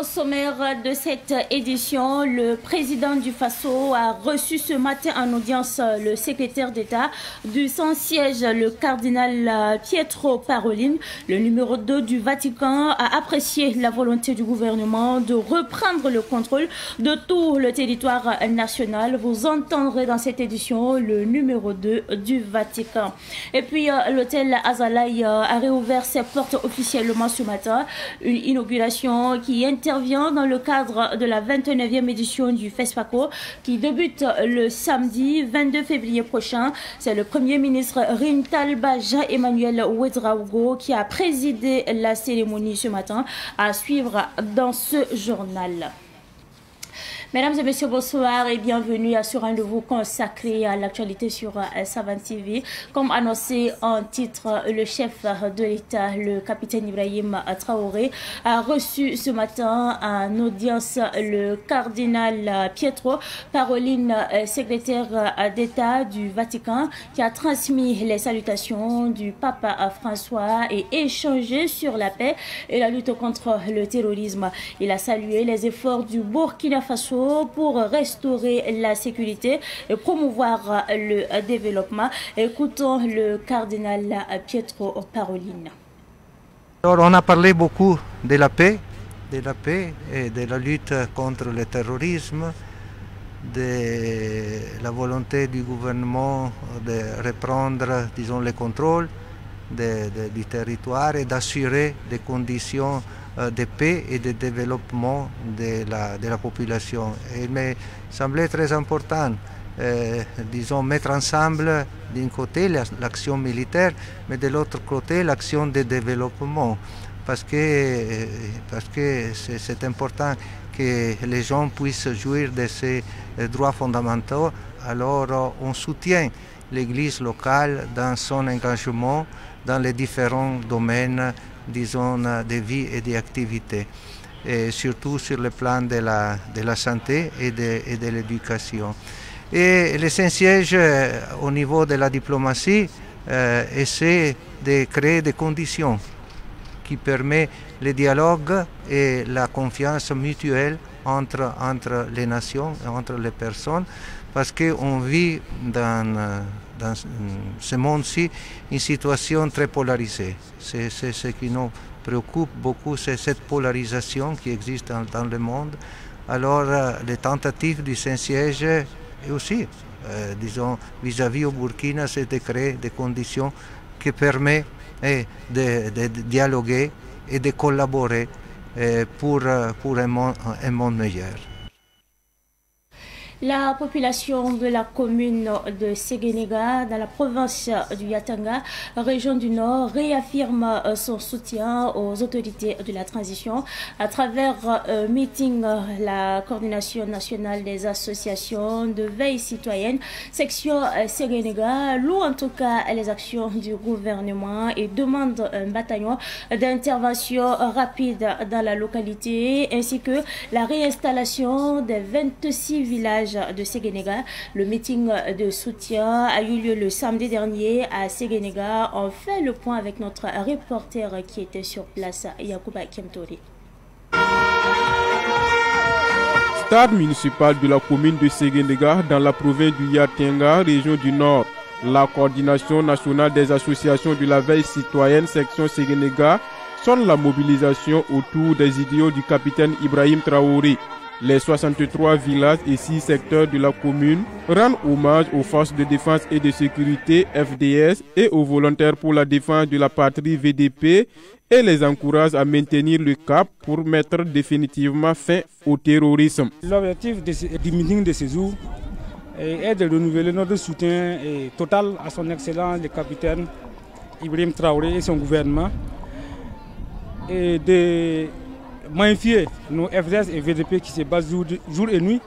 sommaire de cette édition, le président du Faso a reçu ce matin en audience le secrétaire d'État du Saint-Siège, le cardinal Pietro Parolin. Le numéro 2 du Vatican a apprécié la volonté du gouvernement de reprendre le contrôle de tout le territoire national. Vous entendrez dans cette édition le numéro 2 du Vatican. Et puis l'hôtel Azalaï a réouvert ses portes officiellement ce matin. Une inauguration qui intervient dans le cadre de la 29e édition du FESPACO qui débute le samedi 22 février prochain. C'est le Premier ministre Rintalba Jean-Emmanuel Ouedraogo qui a présidé la cérémonie ce matin, à suivre dans ce journal. Mesdames et messieurs, bonsoir et bienvenue à ce rendez-vous consacré à l'actualité sur Savane TV. Comme annoncé en titre, le chef de l'État, le capitaine Ibrahim Traoré, a reçu ce matin en audience le cardinal Pietro Parolin, secrétaire d'État du Vatican, qui a transmis les salutations du pape François et échangé sur la paix et la lutte contre le terrorisme. Il a salué les efforts du Burkina Faso pour restaurer la sécurité et promouvoir le développement. Écoutons le cardinal Pietro Parolin. Alors, on a parlé beaucoup de la paix et de la lutte contre le terrorisme, de la volonté du gouvernement de reprendre, disons, le contrôle du territoire et d'assurer des conditions de paix et de développement de la population. Et il me semblait très important, disons, mettre ensemble d'un côté l'action militaire, mais de l'autre côté l'action de développement, parce que c'est important que les gens puissent jouir de ces droits fondamentaux. Alors on soutient l'Église locale dans son engagement dans les différents domaines, disons, de vie et d'activité, et surtout sur le plan de la santé et de l'éducation. Et le Saint-Siège, au niveau de la diplomatie, essaie de créer des conditions qui permettent le dialogue et la confiance mutuelle entre les nations et entre les personnes, parce qu'on vit dans ce monde-ci une situation très polarisée. C'est ce qui nous préoccupe beaucoup, c'est cette polarisation qui existe dans le monde. Alors les tentatives du Saint-Siège et aussi, disons, vis-à-vis au Burkina, c'est de créer des conditions qui permettent de dialoguer et de collaborer pour un monde meilleur. La population de la commune de Séguénéga, dans la province du Yatanga, région du Nord, réaffirme son soutien aux autorités de la transition à travers un meeting. La coordination nationale des associations de veille citoyenne, section Séguénéga, loue en tout cas les actions du gouvernement et demande un bataillon d'intervention rapide dans la localité, ainsi que la réinstallation des 26 villages de Séguénéga. Le meeting de soutien a eu lieu le samedi dernier à Séguénéga. On fait le point avec notre reporter qui était sur place, Yacouba Kemtori. Stade municipal de la commune de Séguénéga dans la province du Yatanga, région du Nord. La coordination nationale des associations de la veille citoyenne section Séguénéga sonne la mobilisation autour des idéaux du capitaine Ibrahim Traoré. Les 63 villages et 6 secteurs de la commune rendent hommage aux forces de défense et de sécurité FDS et aux volontaires pour la défense de la patrie VDP et les encouragent à maintenir le cap pour mettre définitivement fin au terrorisme. L'objectif du meeting de ce jour est de renouveler notre soutien total à son excellence le capitaine Ibrahim Traoré et son gouvernement et de magnifier nos FDS et VDP qui se basent jour et nuit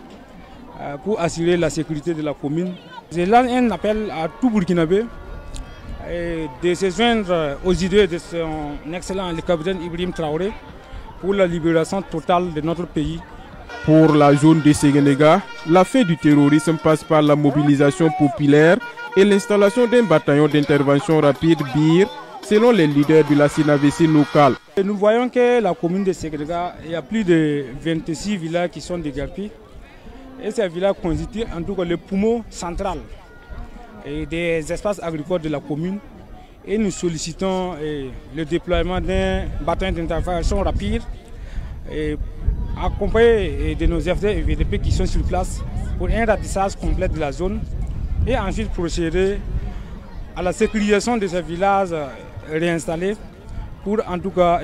pour assurer la sécurité de la commune. Je lance un appel à tout Burkinabé de se joindre aux idées de son excellent le capitaine Ibrahim Traoré pour la libération totale de notre pays. Pour la zone de Séguénéga, la fin du terrorisme passe par la mobilisation populaire et l'installation d'un bataillon d'intervention rapide BIR, selon les leaders de la CNAVC locale. Nous voyons que la commune de Séguénéga, il y a plus de 26 villages qui sont déguerpis. Et ces villages constituent en tout cas le poumon central des espaces agricoles de la commune. Et nous sollicitons le déploiement d'un bataillon d'intervention rapide, accompagné de nos FD et VDP qui sont sur place pour un ratissage complet de la zone et ensuite procéder à la sécurisation de ces villages réinstallés pour en tout cas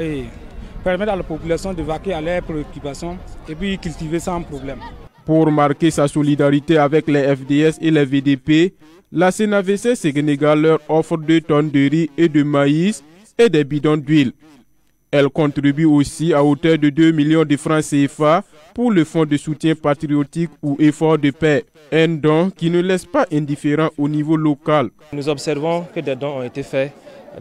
permettre à la population de vaquer à leurs préoccupations et puis cultiver sans problème. Pour marquer sa solidarité avec les FDS et les VDP, la CNAVC Séguénéga leur offre 2 tonnes de riz et de maïs et des bidons d'huile. Elle contribue aussi à hauteur de 2 millions de francs CFA pour le fonds de soutien patriotique ou effort de paix. Un don qui ne laisse pas indifférent au niveau local. Nous observons que des dons ont été faits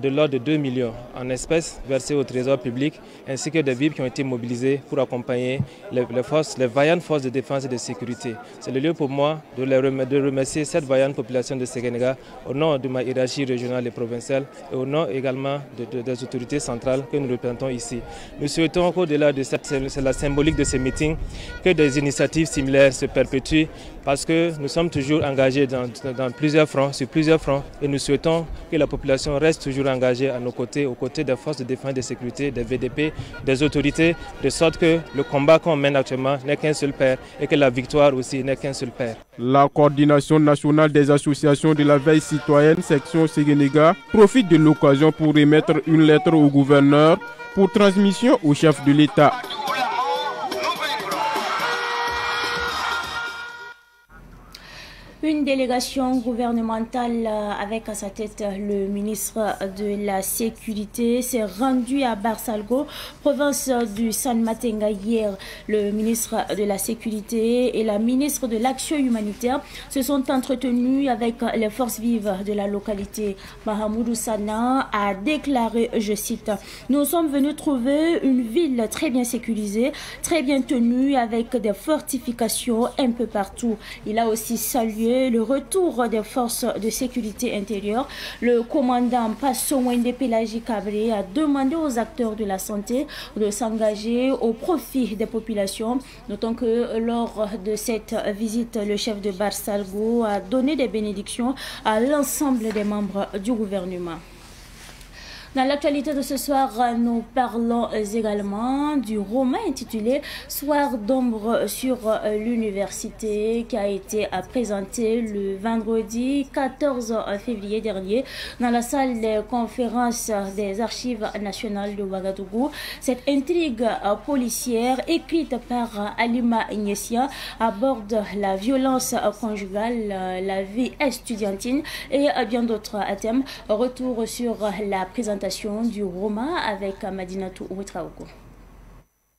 de l'ordre de 2 millions en espèces versées au trésor public, ainsi que des vivres qui ont été mobilisés pour accompagner les vaillantes forces de défense et de sécurité. C'est le lieu pour moi de remercier cette vaillante population de Séguénéga au nom de ma hiérarchie régionale et provinciale et au nom également des autorités centrales que nous représentons ici. Nous souhaitons qu'au-delà de la symbolique de ces meetings, que des initiatives similaires se perpétuent parce que nous sommes toujours engagés dans plusieurs fronts, sur plusieurs fronts et nous souhaitons que la population reste toujours engagés à nos côtés, aux côtés des forces de défense et de sécurité, des VDP, des autorités, de sorte que le combat qu'on mène actuellement n'est qu'un seul père et que la victoire aussi n'est qu'un seul père. La coordination nationale des associations de la veille citoyenne, section Séguénéga, profite de l'occasion pour remettre une lettre au gouverneur pour transmission au chef de l'État. Une délégation gouvernementale avec à sa tête le ministre de la Sécurité s'est rendue à Barsalgo, province du San Matenga hier. Le ministre de la Sécurité et la ministre de l'Action humanitaire se sont entretenus avec les forces vives de la localité. Mahamoudou Sana a déclaré, je cite, « Nous sommes venus trouver une ville très bien sécurisée, très bien tenue avec des fortifications un peu partout. » Il a aussi salué le retour des forces de sécurité intérieure. Le commandant Passowende Pelagi Cabré a demandé aux acteurs de la santé de s'engager au profit des populations. Notons que lors de cette visite, le chef de Barsalgo a donné des bénédictions à l'ensemble des membres du gouvernement. Dans l'actualité de ce soir, nous parlons également du roman intitulé Soir d'ombre sur l'université qui a été présenté le vendredi 14 février dernier dans la salle de conférence des Archives nationales de Ouagadougou. Cette intrigue policière écrite par Alima Ignessia aborde la violence conjugale, la vie estudiantine et bien d'autres thèmes. Retour sur la présentation du roman avec Madinatou Ouetraogo.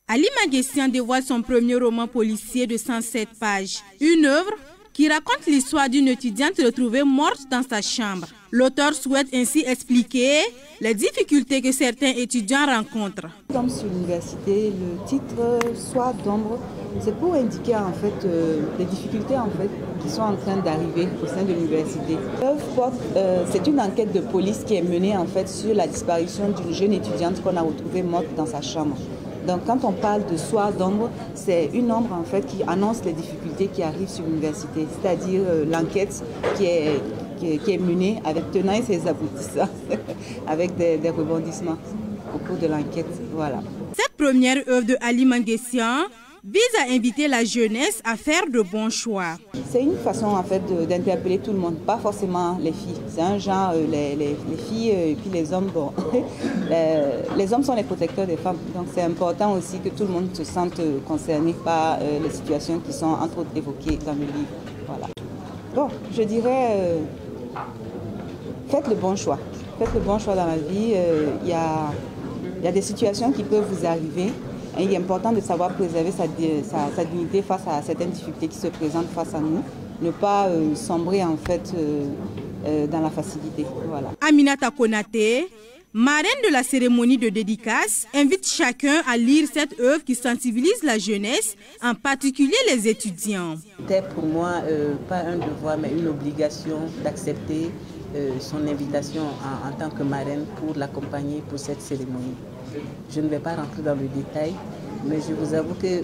Alima Ignessia dévoile son premier roman policier de 107 pages. Une œuvre qui raconte l'histoire d'une étudiante retrouvée morte dans sa chambre. L'auteur souhaite ainsi expliquer les difficultés que certains étudiants rencontrent. Comme sur l'université, le titre Soir d'ombre, c'est pour indiquer en fait les difficultés en fait qui sont en train d'arriver au sein de l'université. C'est une enquête de police qui est menée en fait sur la disparition d'une jeune étudiante qu'on a retrouvée morte dans sa chambre. Donc quand on parle de soir d'ombre, c'est une ombre en fait qui annonce les difficultés qui arrivent sur l'université, c'est-à-dire l'enquête qui est menée avec tenants et ses aboutissants, avec des rebondissements au cours de l'enquête. Voilà. Cette première œuvre de Alima Ignessia vise à inviter la jeunesse à faire de bons choix. C'est une façon en fait d'interpeller tout le monde, pas forcément les filles. C'est un genre, les filles et puis les hommes, bon, les hommes sont les protecteurs des femmes. Donc c'est important aussi que tout le monde se sente concerné par les situations qui sont entre autres évoquées dans le livre. Voilà. Bon, je dirais, faites le bon choix. Faites le bon choix dans la vie. Il y a des situations qui peuvent vous arriver. Et il est important de savoir préserver sa dignité face à certaines difficultés qui se présentent face à nous. Ne pas sombrer en fait dans la facilité. Voilà. Aminata Konaté, marraine de la cérémonie de dédicace, invite chacun à lire cette œuvre qui sensibilise la jeunesse, en particulier les étudiants. C'était pour moi pas un devoir mais une obligation d'accepter son invitation en tant que marraine pour l'accompagner pour cette cérémonie. Je ne vais pas rentrer dans le détail, mais je vous avoue que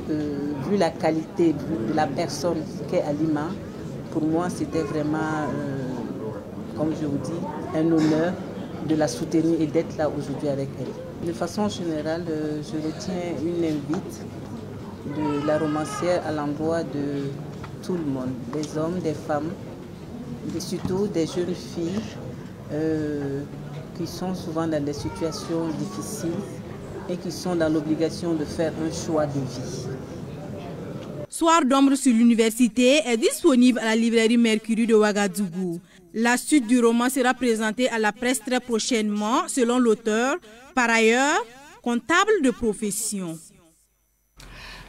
vu la qualité de la personne qu'est Halima, pour moi c'était vraiment, comme je vous dis, un honneur de la soutenir et d'être là aujourd'hui avec elle. De façon générale, je retiens une invite de la romancière à l'endroit de tout le monde, des hommes, des femmes, et surtout des jeunes filles qui sont souvent dans des situations difficiles et qui sont dans l'obligation de faire un choix de vie. Soir d'ombre sur l'université est disponible à la librairie Mercury de Ouagadougou. La suite du roman sera présentée à la presse très prochainement, selon l'auteur, par ailleurs comptable de profession.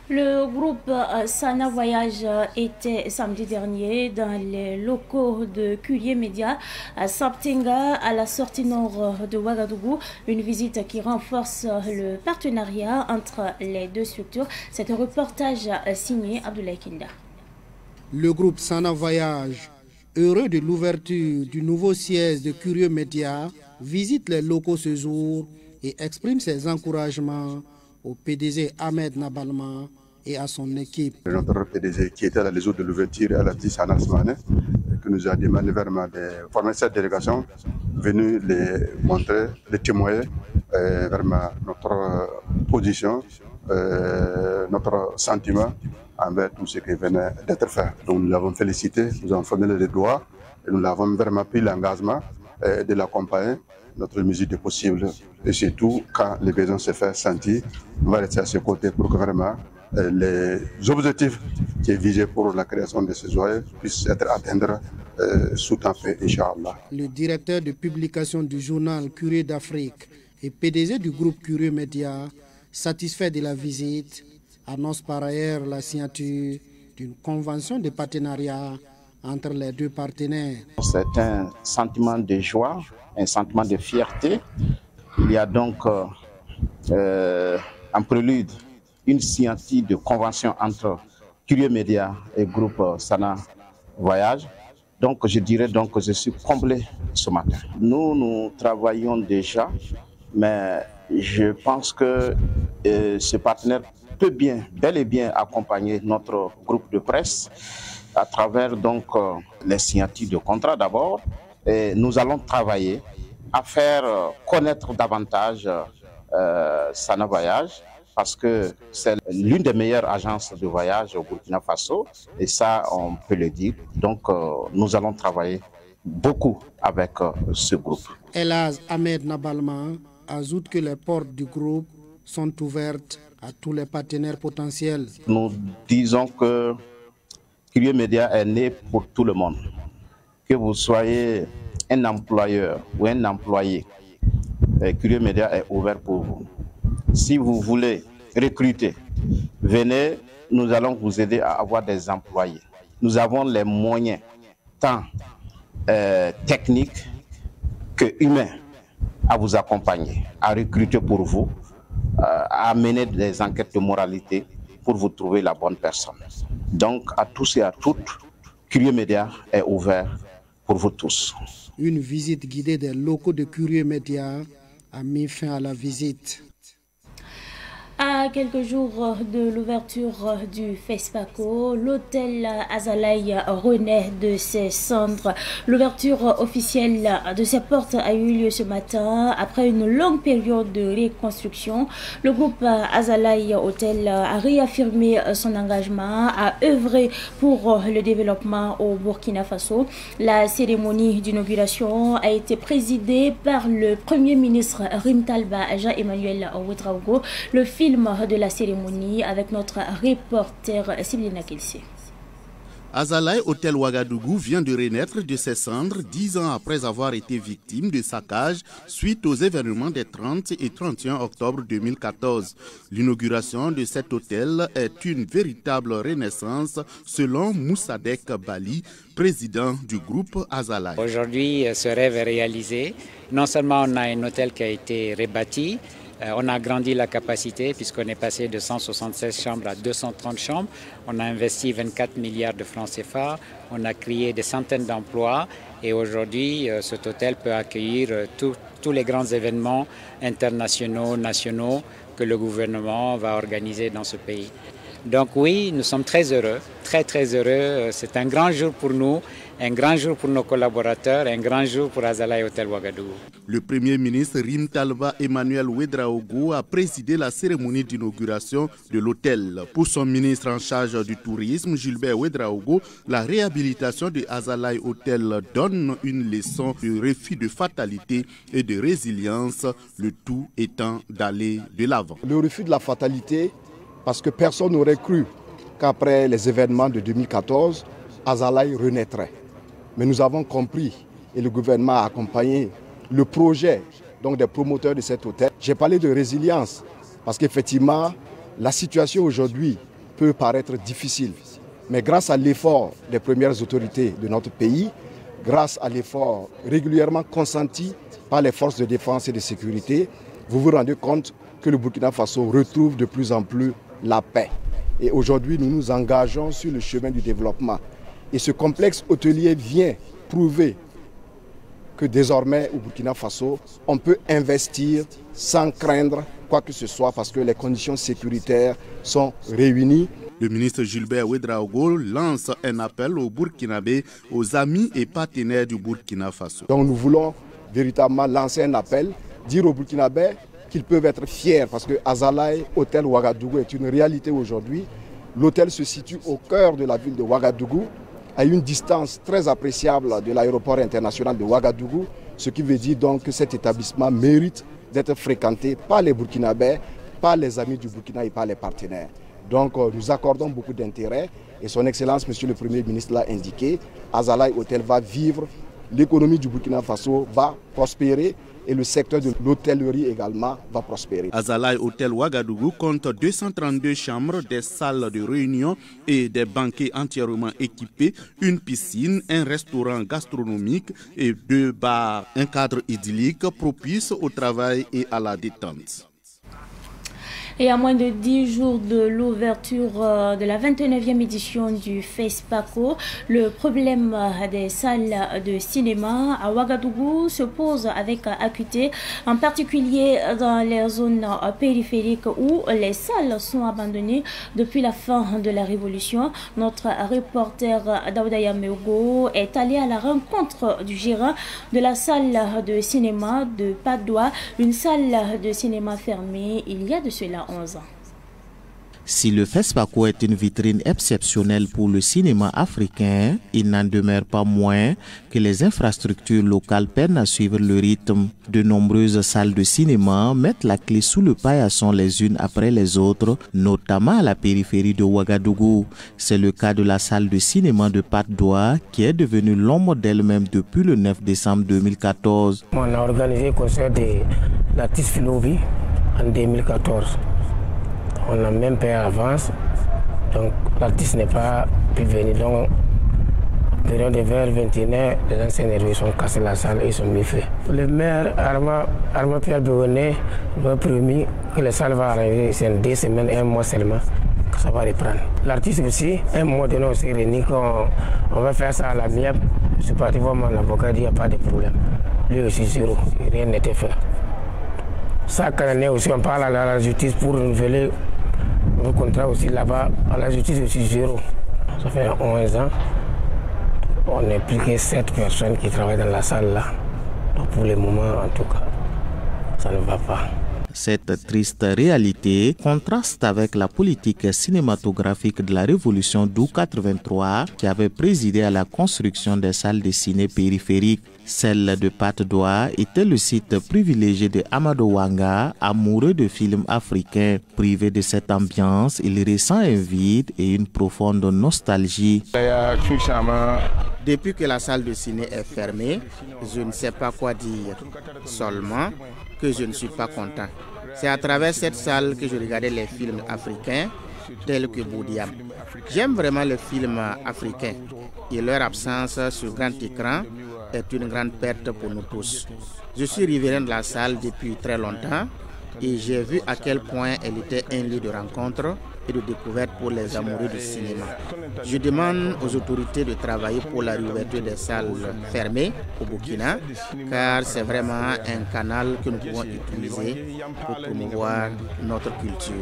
Le groupe Sana Voyage était samedi dernier dans les locaux de Curie Média à Saptenga, à la sortie nord de Ouagadougou. Une visite qui renforce le partenariat entre les deux structures. C'est un reportage signé Abdoulaye Kinda. Le groupe Sana Voyage, heureux de l'ouverture du nouveau siège de Curie Média, visite les locaux ce jour et exprime ses encouragements au PDG Ahmed Nabalma et à son équipe. Notre PDG qui était à la jour de l'ouverture à la 10 Anas Mané, qui nous a demandé vraiment de former cette délégation, venue les montrer, les témoigner vraiment notre position, notre sentiment envers tout ce qui venait d'être fait. Donc nous l'avons félicité, nous avons formé les doigts et nous l'avons vraiment pris l'engagement de l'accompagner. Notre mesure de possible et surtout quand les besoins se font sentir, on va rester à ses côtés pour que vraiment les objectifs qui est visé pour la création de ces joyaux puissent être atteints sous temps fait, Inch'Allah. Le directeur de publication du journal Curie d'Afrique et PDG du groupe Curie Média, satisfait de la visite, annonce par ailleurs la signature d'une convention de partenariat entre les deux partenaires. C'est un sentiment de joie, un sentiment de fierté. Il y a donc en prélude une signature de convention entre Curie Média et groupe Sana Voyage. Donc je dirais donc que je suis comblé ce matin. Nous travaillons déjà, mais je pense que ce partenaire peut bel et bien accompagner notre groupe de presse à travers donc les signatures de contrats d'abord. Et nous allons travailler à faire connaître davantage Sana Voyage parce que c'est l'une des meilleures agences de voyage au Burkina Faso et ça on peut le dire. Donc nous allons travailler beaucoup avec ce groupe. Elhaj Ahmed Nabalma ajoute que les portes du groupe sont ouvertes à tous les partenaires potentiels. Nous disons que Curie Média est né pour tout le monde. Que vous soyez un employeur ou un employé, Curie Média est ouvert pour vous. Si vous voulez recruter, venez, nous allons vous aider à avoir des employés. Nous avons les moyens, tant techniques que humains, à vous accompagner, à recruter pour vous, à mener des enquêtes de moralité pour vous trouver la bonne personne. Donc à tous et à toutes, Curie Média est ouvert pour vous tous. Une visite guidée des locaux de Curie Média a mis fin à la visite. À quelques jours de l'ouverture du FESPACO, l'hôtel Azalaï renaît de ses cendres. L'ouverture officielle de ses portes a eu lieu ce matin après une longue période de reconstruction. Le groupe Azalaï Hôtel a réaffirmé son engagement à œuvrer pour le développement au Burkina Faso. La cérémonie d'inauguration a été présidée par le Premier ministre Rim Talba Jean-Emmanuel Ouedraogo. Le film de la cérémonie avec notre reporter Siblina Kilsi. Azalaï Hôtel Ouagadougou vient de renaître de ses cendres 10 ans après avoir été victime de saccage suite aux événements des 30 et 31 octobre 2014. L'inauguration de cet hôtel est une véritable renaissance selon Moussadek Bali, président du groupe Azalaï. Aujourd'hui, ce rêve est réalisé. Non seulement on a un hôtel qui a été rebâti, on a agrandi la capacité puisqu'on est passé de 176 chambres à 230 chambres. On a investi 24 milliards de francs CFA. On a créé des centaines d'emplois. Et aujourd'hui, cet hôtel peut accueillir tous les grands événements internationaux, nationaux que le gouvernement va organiser dans ce pays. Donc oui, nous sommes très heureux, très heureux. C'est un grand jour pour nous, un grand jour pour nos collaborateurs, un grand jour pour Azalaï Hôtel Ouagadougou. Le Premier ministre Rim Talba Emmanuel Ouedraogo a présidé la cérémonie d'inauguration de l'hôtel. Pour son ministre en charge du tourisme, Gilbert Ouedraogo, la réhabilitation de Azalaï Hôtel donne une leçon de refus de fatalité et de résilience, le tout étant d'aller de l'avant. Le refus de la fatalité, parce que personne n'aurait cru qu'après les événements de 2014, Azalaï renaîtrait. Mais nous avons compris et le gouvernement a accompagné le projet des promoteurs de cet hôtel. J'ai parlé de résilience parce qu'effectivement, la situation aujourd'hui peut paraître difficile. Mais grâce à l'effort des premières autorités de notre pays, grâce à l'effort régulièrement consenti par les forces de défense et de sécurité, vous vous rendez compte que le Burkina Faso retrouve de plus en plus la paix. Et aujourd'hui, nous nous engageons sur le chemin du développement. Et ce complexe hôtelier vient prouver que désormais, au Burkina Faso, on peut investir sans craindre quoi que ce soit parce que les conditions sécuritaires sont réunies. Le ministre Gilbert Ouedraogo lance un appel aux Burkinabés, aux amis et partenaires du Burkina Faso. Donc nous voulons véritablement lancer un appel, dire aux Burkinabés qu'ils peuvent être fiers parce que Azalaï Hôtel Ouagadougou est une réalité aujourd'hui. L'hôtel se situe au cœur de la ville de Ouagadougou, à une distance très appréciable de l'aéroport international de Ouagadougou, ce qui veut dire donc que cet établissement mérite d'être fréquenté par les Burkinabés, par les amis du Burkina et par les partenaires. Donc nous accordons beaucoup d'intérêt et son Excellence, Monsieur le Premier ministre l'a indiqué, Azalaï Hôtel va vivre, l'économie du Burkina Faso va prospérer et le secteur de l'hôtellerie également va prospérer. Azalaï Hôtel Ouagadougou compte 232 chambres, des salles de réunion et des banquets entièrement équipés, une piscine, un restaurant gastronomique et 2 bars, un cadre idyllique propice au travail et à la détente. Et à moins de 10 jours de l'ouverture de la 29e édition du FESPACO, le problème des salles de cinéma à Ouagadougou se pose avec acuité, en particulier dans les zones périphériques où les salles sont abandonnées depuis la fin de la Révolution. Notre reporter Daouda Meogo est allé à la rencontre du gérant de la salle de cinéma de Padoua, une salle de cinéma fermée il y a de cela 11 ans. Si le FESPACO est une vitrine exceptionnelle pour le cinéma africain, il n'en demeure pas moins que les infrastructures locales peinent à suivre le rythme. De nombreuses salles de cinéma mettent la clé sous le paillasson les unes après les autres, notamment à la périphérie de Ouagadougou. C'est le cas de la salle de cinéma de Padoua qui est devenue l'ombre d'elle-même depuis le 9 décembre 2014. On a organisé le concert de l'artiste Filovi en 2014. On a même payé à l'avance, donc l'artiste n'est pas pu venir. Donc, vers 21h, les anciens nerveux sont cassés la salle et ils sont mis feu. Le maire Armand Pierre Bégonet m'a promis que la salle va arriver c'est 2 semaines, 1 mois seulement, que ça va reprendre. L'artiste aussi, un mois donné, on s'est réunis qu'on va faire ça à la mienne. Je suis parti voir mon avocat, il n'y a pas de problème. Lui aussi, zéro, rien n'était fait. Chaque année aussi, on parle à la justice pour renouveler le contrat aussi là-bas. À la justice aussi, zéro. Ça fait 11 ans. On n'est plus que 7 personnes qui travaillent dans la salle là. Donc pour le moment, en tout cas, ça ne va pas. Cette triste réalité contraste avec la politique cinématographique de la Révolution d'août 83 qui avait présidé à la construction des salles de ciné périphériques. Celle de Patte d'Oie était le site privilégié de Amadou Wanga, amoureux de films africains. Privé de cette ambiance, il ressent un vide et une profonde nostalgie. Depuis que la salle de ciné est fermée, je ne sais pas quoi dire, seulement que je ne suis pas content. C'est à travers cette salle que je regardais les films africains tels que Boudiam. J'aime vraiment les films africains et leur absence sur grand écran est une grande perte pour nous tous. Je suis riverain de la salle depuis très longtemps et j'ai vu à quel point elle était un lieu de rencontre et de découverte pour les amoureux du cinéma. Je demande aux autorités de travailler pour la réouverture des salles fermées au Burkina, car c'est vraiment un canal que nous pouvons utiliser pour promouvoir notre culture.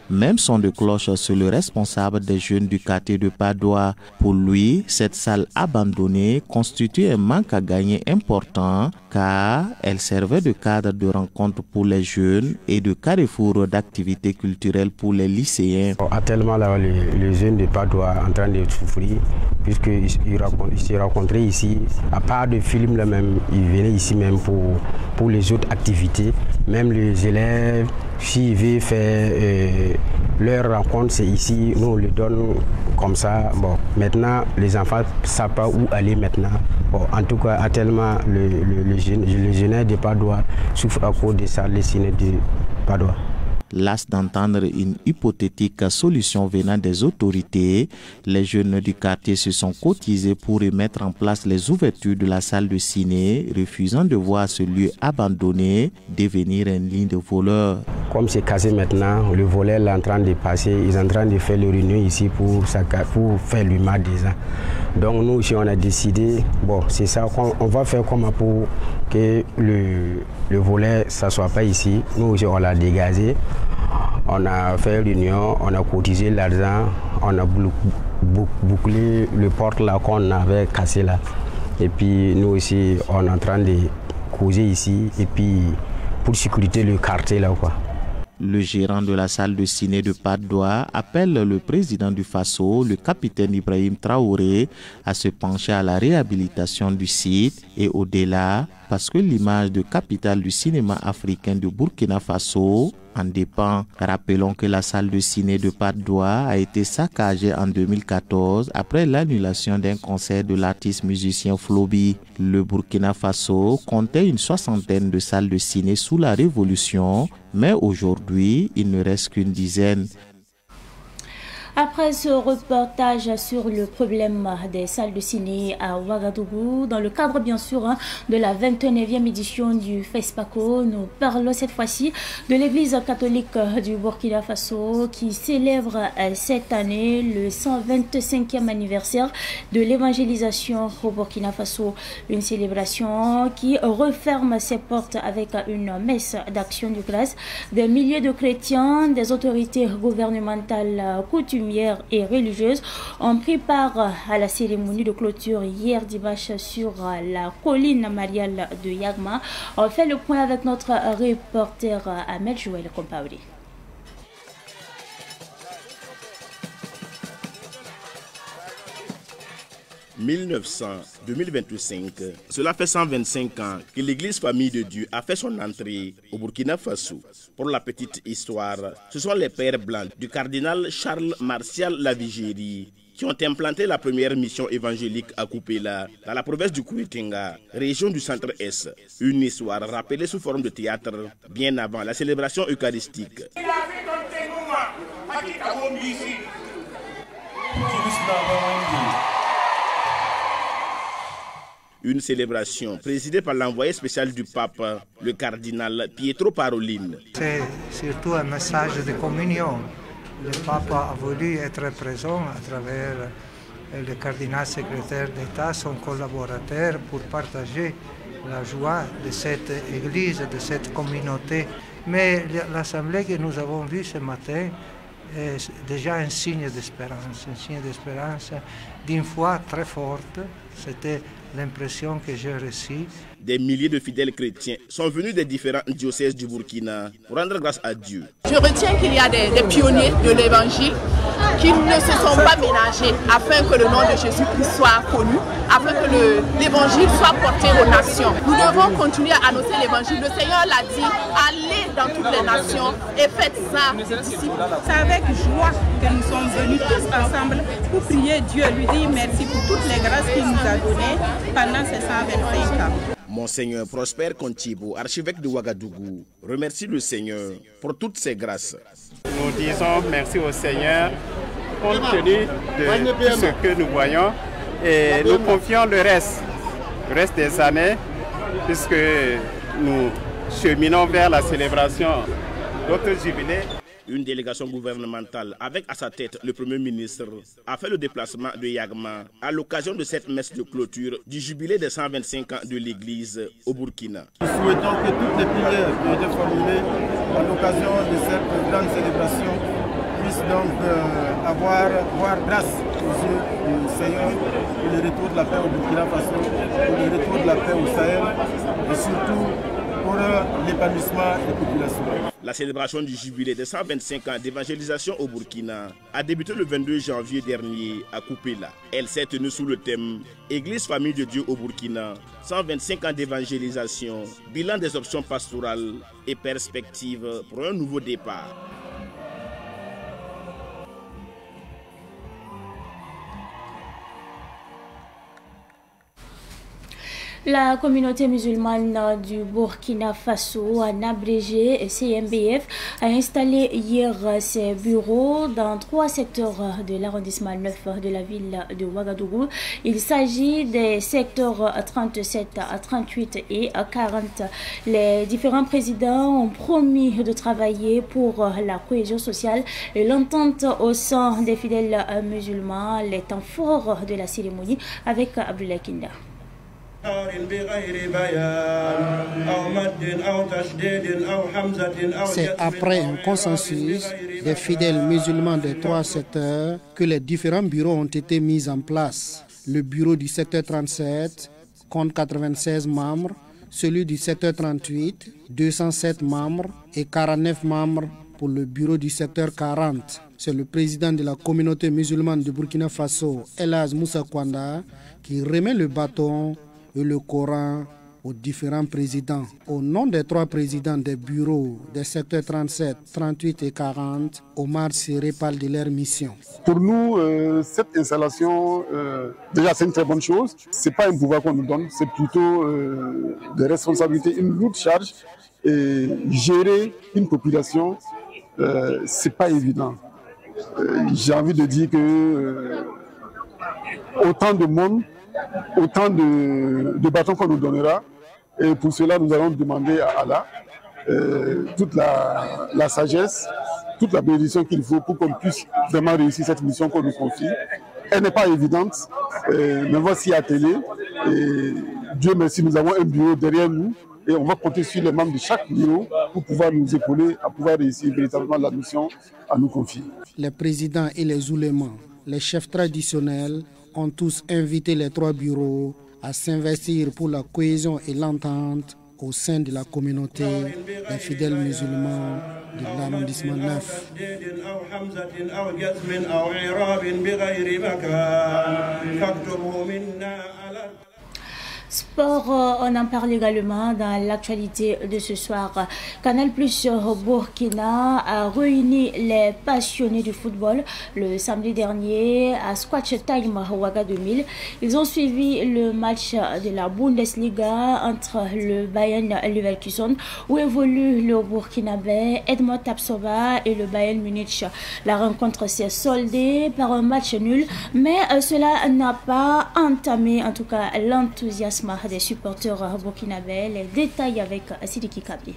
Même son de cloche sur le responsable des jeunes du quartier de Patte d'Oie. Pour lui, cette salle abandonnée constitue un manque à gagner important car elle servait de cadre de rencontre pour les jeunes et de carrefour d'activités culturelles pour les lycéens. Actuellement, là, les jeunes de Patte d'Oie sont en train de souffrir puisqu'ils se rencontraient ici. À part de films, là, même, ils venaient ici même pour les autres activités. Même les élèves, s'ils veulent faire leur rencontre, c'est ici. Nous, on les donne comme ça. Bon, maintenant, les enfants ne savent pas où aller maintenant. Bon, en tout cas, actuellement, les jeunes de Patte d'Oie souffrent à cause de ça, les ciné de Patte d'Oie. Las d'entendre une hypothétique solution venant des autorités, les jeunes du quartier se sont cotisés pour remettre en place les ouvertures de la salle de ciné, refusant de voir ce lieu abandonné devenir une ligne de voleurs. Comme c'est cassé maintenant, le volet est en train de passer, ils sont en train de faire le réunion ici pour faire l'humain des gens. Donc nous ici on a décidé, bon c'est ça, on va faire comment pour que le volet ne soit pas ici. Nous aussi on l'a dégagé. On a fait l'union, on a cotisé l'argent, on a bouclé le porte là qu'on avait cassé là. Et puis nous aussi, on est en train de causer ici et puis pour sécuriter le quartier là quoi. Le gérant de la salle de ciné de Patte d'Oie appelle le président du Faso, le capitaine Ibrahim Traoré, à se pencher à la réhabilitation du site et au-delà, parce que l'image de capitale du cinéma africain de Burkina Faso en dépend. Rappelons que la salle de ciné de Patte d'Oie a été saccagée en 2014 après l'annulation d'un concert de l'artiste musicien Flobi. Le Burkina Faso comptait une 60aine de salles de ciné sous la Révolution, mais aujourd'hui, il ne reste qu'une dizaine. Après ce reportage sur le problème des salles de ciné à Ouagadougou, dans le cadre bien sûr de la 29e édition du FESPACO, nous parlons cette fois-ci de l'église catholique du Burkina Faso qui célèbre cette année le 125e anniversaire de l'évangélisation au Burkina Faso. Une célébration qui referme ses portes avec une messe d'action de grâce. Des milliers de chrétiens, des autorités gouvernementales, coutumières et religieuses ont pris part à la cérémonie de clôture hier dimanche sur la colline mariale de Yagma. On fait le point avec notre reporter Ahmed Joël Compaoré. « 1900-2025, cela fait 125 ans que l'église Famille de Dieu a fait son entrée au Burkina Faso. Pour la petite histoire, ce sont les pères blancs du cardinal Charles Martial Lavigérie qui ont implanté la première mission évangélique à Koupéla, dans la province du Kuritinga, région du centre-est. Une histoire rappelée sous forme de théâtre bien avant la célébration eucharistique. Une célébration présidée par l'envoyé spécial du pape, le cardinal Pietro Parolin. C'est surtout un message de communion. Le pape a voulu être présent à travers le cardinal secrétaire d'État, son collaborateur, pour partager la joie de cette église, de cette communauté. Mais l'assemblée que nous avons vue ce matin est déjà un signe d'espérance, d'une foi très forte. C'était l'impression que j'ai reçue. Des milliers de fidèles chrétiens sont venus des différents diocèses du Burkina pour rendre grâce à Dieu. Je retiens qu'il y a des pionniers de l'évangile qui ne se sont pas ménagés afin que le nom de Jésus-Christ soit connu, afin que l'évangile soit porté aux nations. Nous devons continuer à annoncer l'évangile. Le Seigneur l'a dit, allez dans toutes les nations et faites-en des disciples. C'est avec joie que nous sommes venus tous ensemble pour prier Dieu, lui dire merci pour toutes les grâces qu'il nous a données pendant ces 125 ans. Monseigneur Prosper Contibo, archevêque de Ouagadougou, remercie le Seigneur pour toutes ses grâces. Nous disons merci au Seigneur compte tenu de ce que nous voyons et nous confions le reste des années puisque nous cheminons vers la célébration d'autres jubilés. Une délégation gouvernementale avec à sa tête le Premier ministre a fait le déplacement de Yagma à l'occasion de cette messe de clôture du jubilé des 125 ans de l'Église au Burkina. Nous souhaitons que toutes les prières qui ont été formulées à l'occasion de cette grande célébration puissent donc avoir grâce aux yeux du Seigneur pour le retour de la paix au Burkina Faso, pour le retour de la paix au Sahel et surtout pour l'épanouissement des populations. La célébration du jubilé des 125 ans d'évangélisation au Burkina a débuté le 22 janvier dernier à Koupela. Elle s'est tenue sous le thème Église Famille de Dieu au Burkina, 125 ans d'évangélisation, bilan des options pastorales et perspectives pour un nouveau départ. La communauté musulmane du Burkina Faso, en abrégé CMBF, a installé hier ses bureaux dans 3 secteurs de l'arrondissement 9 de la ville de Ouagadougou. Il s'agit des secteurs 37, 38 et 40. Les différents présidents ont promis de travailler pour la cohésion sociale et l'entente au sein des fidèles musulmans, les temps forts de la cérémonie avec Abdoulaye Kinda. C'est après un consensus des fidèles musulmans des 3 secteurs que les différents bureaux ont été mis en place. Le bureau du secteur 37 compte 96 membres, celui du secteur 38, 207 membres et 49 membres pour le bureau du secteur 40. C'est le président de la communauté musulmane de Burkina Faso, Elhadj Moussa Kwanda, qui remet le bâton et le Coran aux différents présidents. Au nom des 3 présidents des bureaux des secteurs 37, 38 et 40, Omar Siré parle de leur mission. Pour nous, cette installation, déjà c'est une très bonne chose. Ce n'est pas un pouvoir qu'on nous donne, c'est plutôt des responsabilités, une lourde charge. Et gérer une population, ce n'est pas évident. J'ai envie de dire que autant de monde, autant de bâtons qu'on nous donnera. Et pour cela, nous allons demander à Allah toute la sagesse, toute la bénédiction qu'il faut pour qu'on puisse vraiment réussir cette mission qu'on nous confie. Elle n'est pas évidente, mais on va s'y atteler. Et Dieu merci, nous avons un bureau derrière nous et on va compter sur les membres de chaque bureau pour pouvoir nous épauler à pouvoir réussir véritablement la mission à nous confier. Les présidents et les oulémas, les chefs traditionnels, ont tous invité les 3 bureaux à s'investir pour la cohésion et l'entente au sein de la communauté des fidèles musulmans de l'arrondissement 9. Sport, on en parle également dans l'actualité de ce soir. Canal Plus Burkina a réuni les passionnés du football le samedi dernier à Squash Time Ouaga 2000. Ils ont suivi le match de la Bundesliga entre le Bayern Leverkusen où évolue le Burkinabé Edmond Tapsoba et le Bayern Munich. La rencontre s'est soldée par un match nul, mais cela n'a pas entamé en tout cas l'enthousiasme des supporters burkinabés. Les détails avec Sidiki Kabli.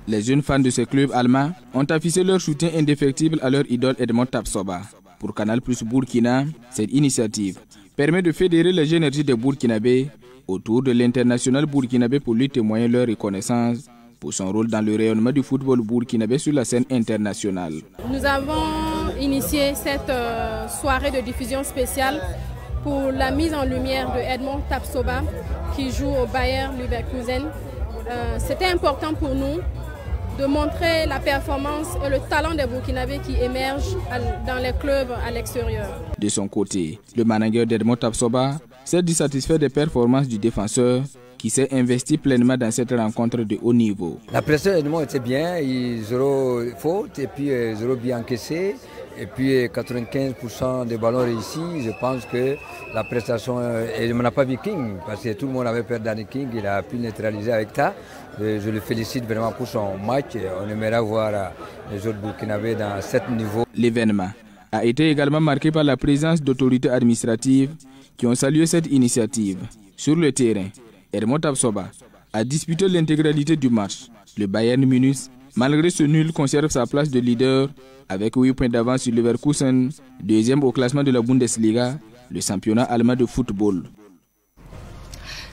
Les jeunes fans de ce club allemand ont affiché leur soutien indéfectible à leur idole Edmond Tapsoba. Pour Canal Plus Burkina, cette initiative permet de fédérer les énergies des Burkinabés autour de l'international burkinabé pour lui témoigner leur reconnaissance pour son rôle dans le rayonnement du football burkinabé sur la scène internationale. Nous avons initié cette soirée de diffusion spéciale pour la mise en lumière de Edmond Tapsoba qui joue au Bayer Leverkusen. C'était important pour nous de montrer la performance et le talent des Burkinabés qui émergent dans les clubs à l'extérieur. De son côté, le manager d'Edmond Tapsoba s'est dit satisfait des performances du défenseur qui s'est investi pleinement dans cette rencontre de haut niveau. La prestation d'Edmond était bien, zéro faute et puis zéro bien encaissé. Et puis 95% des ballons réussis, je pense que la prestation, et on n'a pas vu King, parce que tout le monde avait peur d'Annie King, il a pu neutraliser avec ça. Je le félicite vraiment pour son match, on aimerait voir les autres Burkinabés dans ce niveau. L'événement a été également marqué par la présence d'autorités administratives qui ont salué cette initiative. Sur le terrain, Edmond Tapsoba a disputé l'intégralité du match. Le Bayern Munich, malgré ce nul, conserve sa place de leader avec 8 points d'avance sur Leverkusen, deuxième au classement de la Bundesliga, le championnat allemand de football.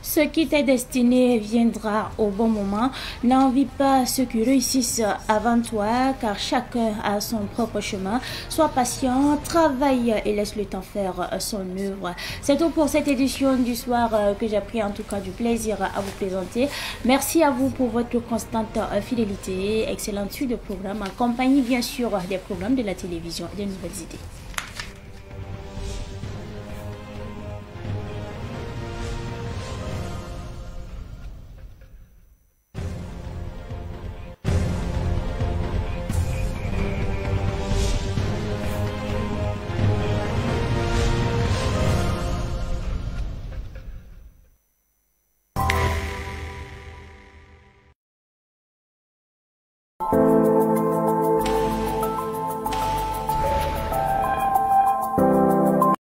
Ce qui t'est destiné viendra au bon moment. N'envie pas ceux qui réussissent avant toi, car chacun a son propre chemin. Sois patient, travaille et laisse le temps faire son œuvre. C'est tout pour cette édition du soir que j'ai pris en tout cas du plaisir à vous présenter. Merci à vous pour votre constante fidélité. Excellente suite de programmes en compagnie bien sûr des programmes de la télévision et des nouvelles idées.